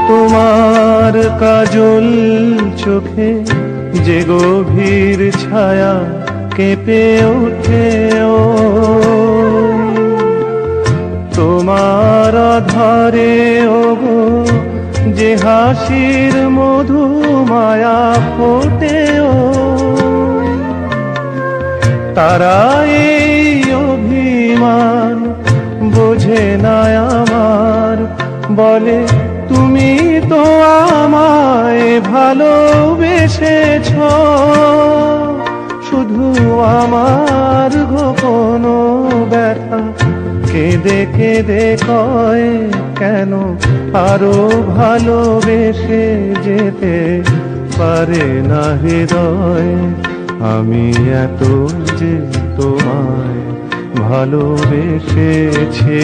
তোমার কাজল চোখে যে গভীর ছায়া কেঁপে ওঠে, ও তোমার আধারে ওগো যে হাসির মধু মায়া ফোটে, ও তারা এই অভিমান বোঝে না আমার, বলে তুমি তো আমায় ভালোবেসেছ, শুধু আমার গোপন ব্যথা কেঁদে কেঁদে কয় কেন আরো ভালোবেসে যেতে পারে না হৃদয়। আমি এত যে তোমায় ভালোবেসেছি।